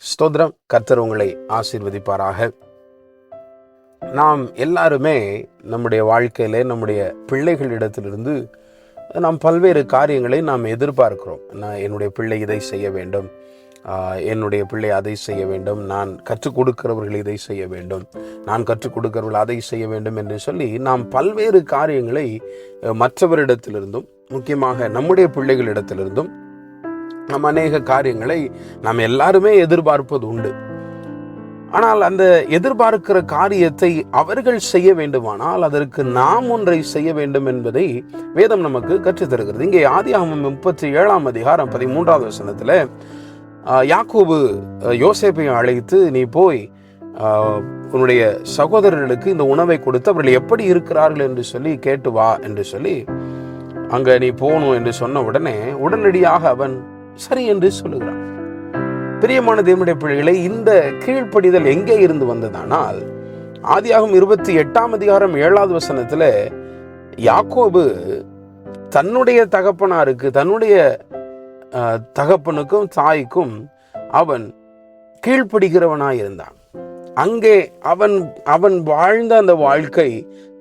ஸ்தோத்திரம். கர்த்தர் உங்களை ஆசீர்வதிப்பாராக. நாம் எல்லாருமே நம்முடைய வாழ்க்கையிலே நம்முடைய பிள்ளைகளிடத்திலிருந்து நாம் பல்வேறு காரியங்களை நாம் எதிர்பார்க்கிறோம். என்னுடைய பிள்ளை இதை செய்ய வேண்டும், என்னுடைய பிள்ளை அதை செய்ய வேண்டும், நான் கற்றுக் கொடுக்கிறவர்கள் இதை செய்ய வேண்டும், நான் கற்றுக் கொடுக்கிறவர்கள் அதை செய்ய வேண்டும் என்று சொல்லி நாம் பல்வேறு காரியங்களை மற்றவரிடத்திலிருந்தும் முக்கியமாக நம்முடைய பிள்ளைகளிடத்திலிருந்தும் நாம் அநேக காரியங்களை நாம் எல்லாருமே எதிர்பார்ப்பது உண்டு. ஆனால் அந்த எதிர்பார்க்கிற காரியத்தை அவர்கள் செய்ய வேண்டுமானால் அதற்கு நாம் ஒன்றை செய்ய வேண்டும் என்பதை வேதம் நமக்கு கற்றுத் தருகிறது. இங்கே ஆதியாகமம் 37ஆம் அதிகாரம் 13வது வசனத்துல யாக்கோபு யோசேப்பை அழைத்து, நீ போய் உன்னுடைய சகோதரர்களுக்கு இந்த உணவை கொடுத்து அவர்கள் எப்படி இருக்கிறார்கள் என்று சொல்லி கேட்டு வா என்று சொல்லி அங்க நீ போகணும் என்று சொன்ன உடனே உடனடியாக அவன் சரி என்று சொல்லுகிறான். பிரியமான தேவனுடைய பிள்ளைகளை, இந்த கீழ்ப்படிதல் எங்கே இருந்து வந்ததானால் ஆதியாகமம் 28ஆம் அதிகாரம் 7வது வசனத்துல யாக்கோபு தன்னுடைய தகப்பனாருக்கு, தன்னுடைய தகப்பனுக்கும் தாய்க்கும் அவன் கீழ்ப்படுகிறவனாய் இருந்தான். அங்கே அவன் வாழ்ந்த அந்த வாழ்க்கை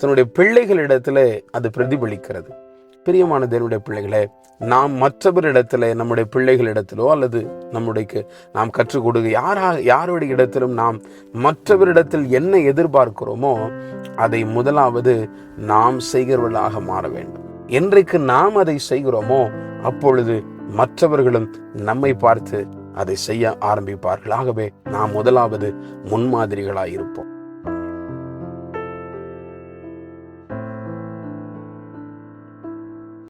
தன்னுடைய பிள்ளைகளிடத்துல அது பிரதிபலிக்கிறது. பிரியமான தேவனுடைய பிள்ளைகளே, நாம் மற்றவரிடத்துல, நம்முடைய பிள்ளைகளிடத்திலோ அல்லது நாம் கற்றுக் கொடுக்க யாருடைய இடத்திலும் நாம் மற்றவரிடத்தில் என்ன எதிர்பார்க்கிறோமோ அதை முதலாவது நாம் செய்கிறவர்களாக மாற வேண்டும். என்றைக்கு நாம் அதை செய்கிறோமோ அப்பொழுது மற்றவர்களும் நம்மை பார்த்து அதை செய்ய ஆரம்பிப்பார்கள். ஆகவே நாம் முதலாவது முன்மாதிரிகளாய் இருப்போம்.